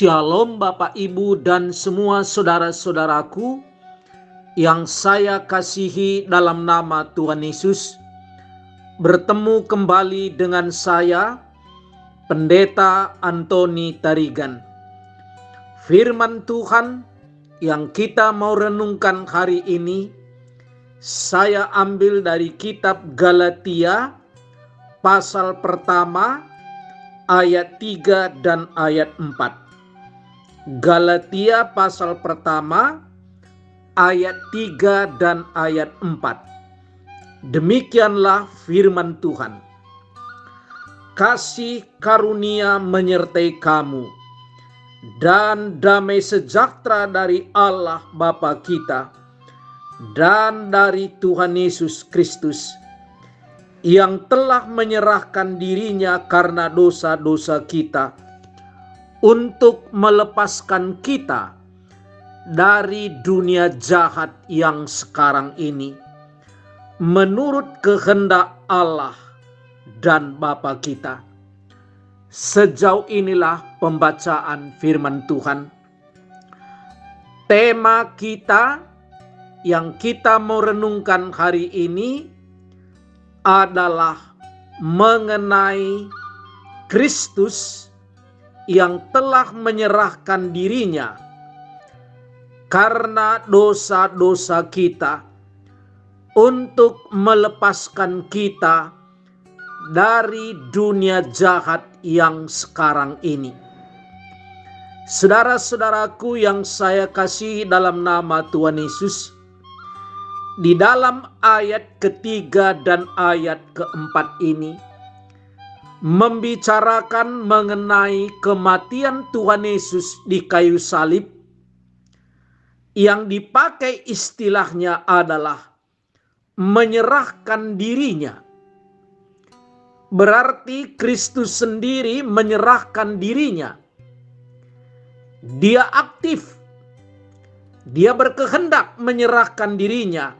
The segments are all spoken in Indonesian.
Shalom Bapak Ibu dan semua saudara-saudaraku yang saya kasihi dalam nama Tuhan Yesus. Bertemu kembali dengan saya, Pendeta Antoni Tarigan. Firman Tuhan yang kita mau renungkan hari ini, saya ambil dari kitab Galatia pasal pertama ayat 3 dan ayat 4. Galatia pasal pertama ayat 3 dan ayat 4. Demikianlah firman Tuhan. Kasih karunia menyertai kamu dan damai sejahtera dari Allah Bapa kita dan dari Tuhan Yesus Kristus yang telah menyerahkan dirinya karena dosa-dosa kita untuk melepaskan kita dari dunia jahat yang sekarang ini menurut kehendak Allah dan Bapa kita. Sejauh inilah pembacaan firman Tuhan. Tema kita yang kita mau renungkan hari ini adalah mengenai Kristus yang telah menyerahkan dirinya karena dosa-dosa kita untuk melepaskan kita dari dunia jahat yang sekarang ini. Saudara-saudaraku yang saya kasihi dalam nama Tuhan Yesus, di dalam ayat ketiga dan ayat keempat ini membicarakan mengenai kematian Tuhan Yesus di kayu salib, yang dipakai istilahnya adalah menyerahkan dirinya. Berarti Kristus sendiri menyerahkan dirinya. Dia aktif, dia berkehendak menyerahkan dirinya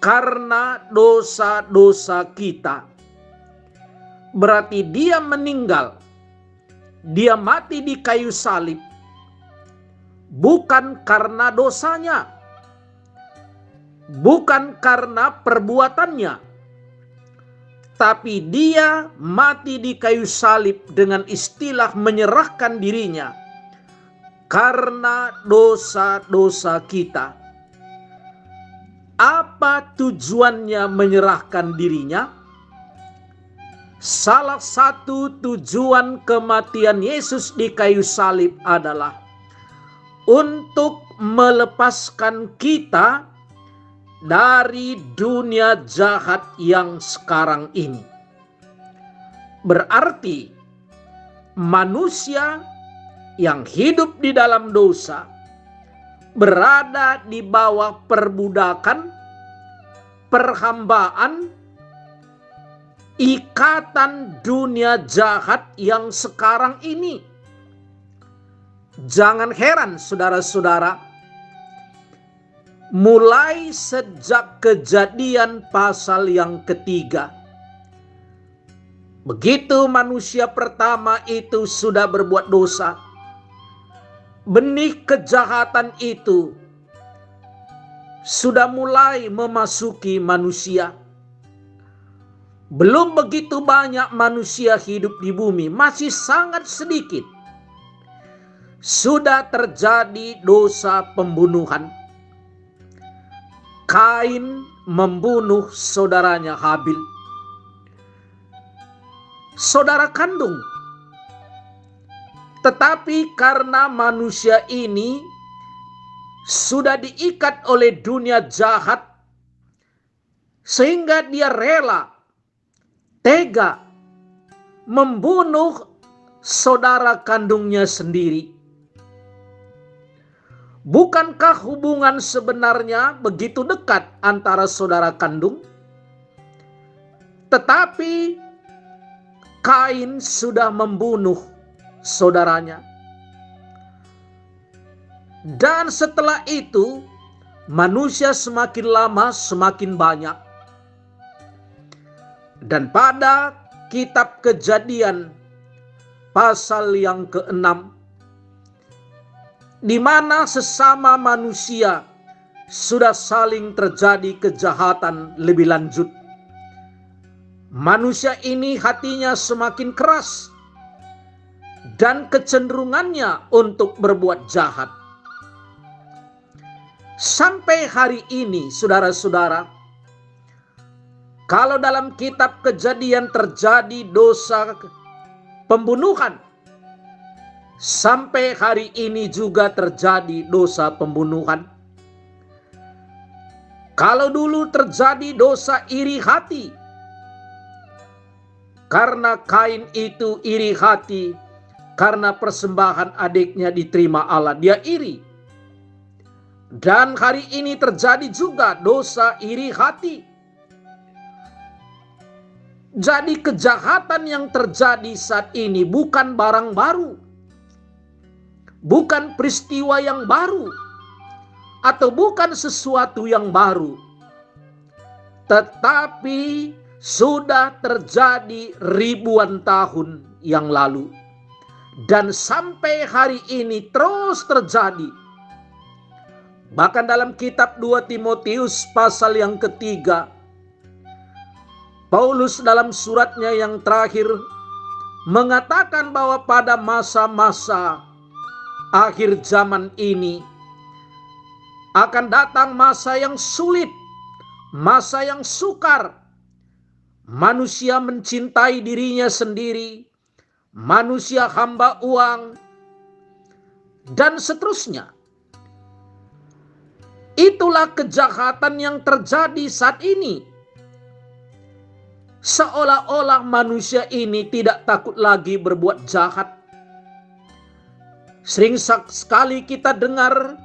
karena dosa-dosa kita. Berarti dia meninggal, dia mati di kayu salib bukan karena dosanya, bukan karena perbuatannya, tapi dia mati di kayu salib dengan istilah menyerahkan dirinya karena dosa-dosa kita. Apa tujuannya menyerahkan dirinya? Salah satu tujuan kematian Yesus di kayu salib adalah untuk melepaskan kita dari dunia jahat yang sekarang ini. Berarti manusia yang hidup di dalam dosa berada di bawah perbudakan, perhambaan, ikatan dunia jahat yang sekarang ini. Jangan heran saudara-saudara, mulai sejak Kejadian pasal yang ketiga, begitu manusia pertama itu sudah berbuat dosa, benih kejahatan itu sudah mulai memasuki manusia. Belum begitu banyak manusia hidup di bumi, masih sangat sedikit. Sudah terjadi dosa pembunuhan. Kain membunuh saudaranya Habil, saudara kandung. Tetapi karena manusia ini sudah diikat oleh dunia jahat, sehingga dia rela, tega membunuh saudara kandungnya sendiri. Bukankah hubungan sebenarnya begitu dekat antara saudara kandung? Tetapi Kain sudah membunuh saudaranya. Dan setelah itu manusia semakin lama semakin banyak. Dan pada kitab Kejadian pasal yang ke-6, di mana sesama manusia sudah saling terjadi kejahatan lebih lanjut. Manusia ini hatinya semakin keras dan kecenderungannya untuk berbuat jahat. Sampai hari ini, saudara-saudara, kalau dalam kitab Kejadian terjadi dosa pembunuhan, sampai hari ini juga terjadi dosa pembunuhan. Kalau dulu terjadi dosa iri hati, karena Kain itu iri hati, karena persembahan adiknya diterima Allah, dia iri. Dan hari ini terjadi juga dosa iri hati. Jadi kejahatan yang terjadi saat ini bukan barang baru, bukan peristiwa yang baru, atau bukan sesuatu yang baru, tetapi sudah terjadi ribuan tahun yang lalu. Dan sampai hari ini terus terjadi. Bahkan dalam kitab 2 Timotius pasal yang ketiga, Paulus dalam suratnya yang terakhir mengatakan bahwa pada masa-masa akhir zaman ini akan datang masa yang sulit, masa yang sukar. Manusia mencintai dirinya sendiri, manusia hamba uang, dan seterusnya. Itulah kejahatan yang terjadi saat ini. Seolah-olah manusia ini tidak takut lagi berbuat jahat. Sering sekali kita dengar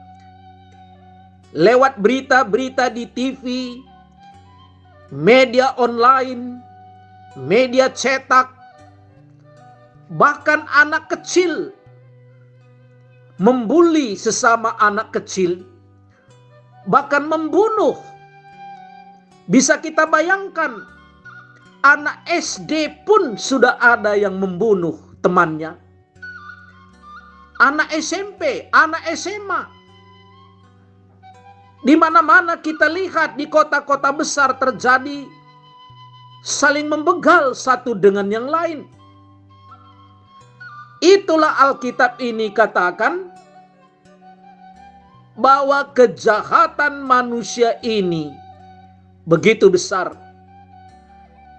lewat berita-berita di TV, media online, media cetak, bahkan anak kecil membuli sesama anak kecil, bahkan membunuh. Bisa kita bayangkan, anak SD pun sudah ada yang membunuh temannya. Anak SMP, anak SMA. Di mana-mana kita lihat di kota-kota besar terjadi saling membegal satu dengan yang lain. Itulah Alkitab ini katakan bahwa kejahatan manusia ini begitu besar.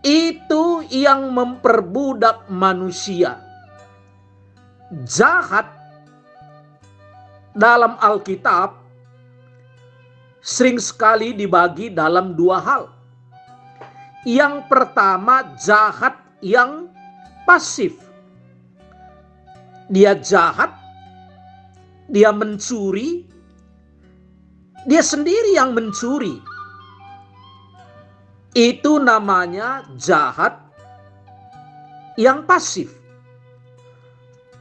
Itu yang memperbudak manusia. Jahat dalam Alkitab sering sekali dibagi dalam dua hal. Yang pertama, jahat yang pasif. Dia jahat, dia mencuri, dia sendiri yang mencuri. Itu namanya jahat yang pasif.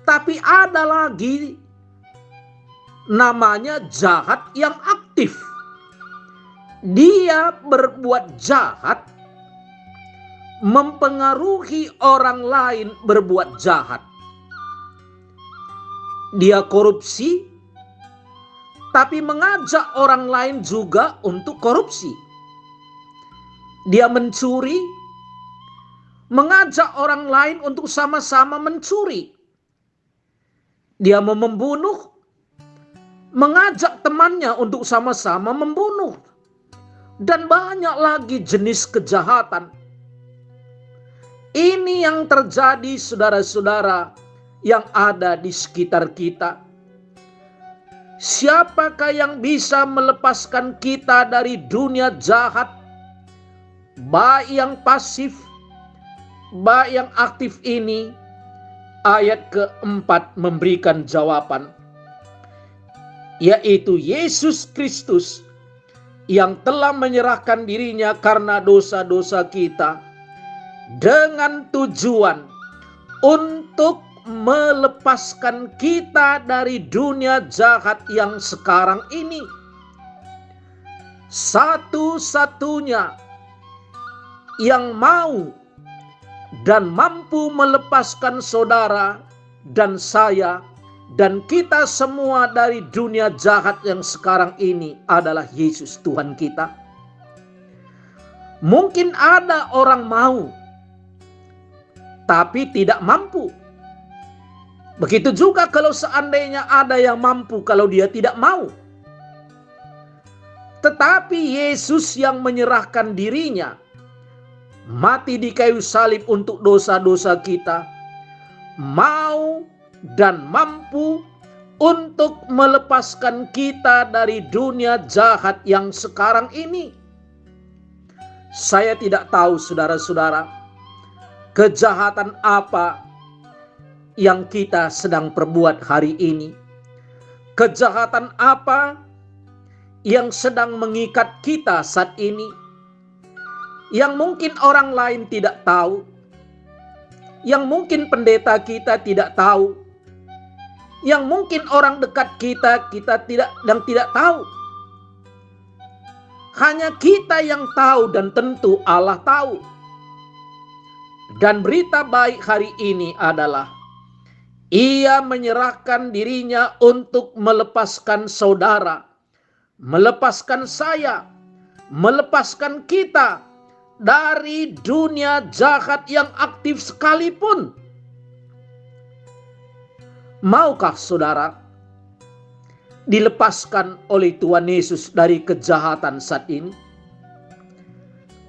Tapi ada lagi namanya jahat yang aktif. Dia berbuat jahat, mempengaruhi orang lain berbuat jahat. Dia korupsi, tapi mengajak orang lain juga untuk korupsi. Dia mencuri, mengajak orang lain untuk sama-sama mencuri. Dia mau membunuh, mengajak temannya untuk sama-sama membunuh. Dan banyak lagi jenis kejahatan. Ini yang terjadi, saudara-saudara, yang ada di sekitar kita. Siapakah yang bisa melepaskan kita dari dunia jahat, baik yang pasif, baik yang aktif ini? Ayat keempat memberikan jawaban, yaitu Yesus Kristus yang telah menyerahkan dirinya karena dosa-dosa kita, dengan tujuan untuk melepaskan kita dari dunia jahat yang sekarang ini. Satu-satunya yang mau dan mampu melepaskan saudara dan saya dan kita semua dari dunia jahat yang sekarang ini adalah Yesus Tuhan kita. Mungkin ada orang mau, tapi tidak mampu. Begitu juga kalau seandainya ada yang mampu kalau dia tidak mau. Tetapi Yesus yang menyerahkan dirinya, mati di kayu salib untuk dosa-dosa kita, mau dan mampu untuk melepaskan kita dari dunia jahat yang sekarang ini. Saya tidak tahu saudara-saudara, kejahatan apa yang kita sedang perbuat hari ini. Kejahatan apa yang sedang mengikat kita saat ini, yang mungkin orang lain tidak tahu, yang mungkin pendeta kita tidak tahu, yang mungkin orang dekat kita tidak tahu. Hanya kita yang tahu dan tentu Allah tahu. Dan berita baik hari ini adalah Ia menyerahkan dirinya untuk melepaskan saudara, melepaskan saya, melepaskan kita dari dunia jahat yang aktif sekalipun. Maukah saudara dilepaskan oleh Tuhan Yesus dari kejahatan saat ini?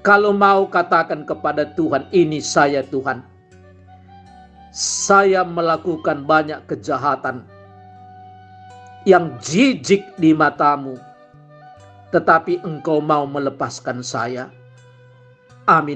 Kalau mau, katakan kepada Tuhan, ini saya Tuhan. Saya melakukan banyak kejahatan yang jijik di matamu, tetapi Engkau mau melepaskan saya. Amin.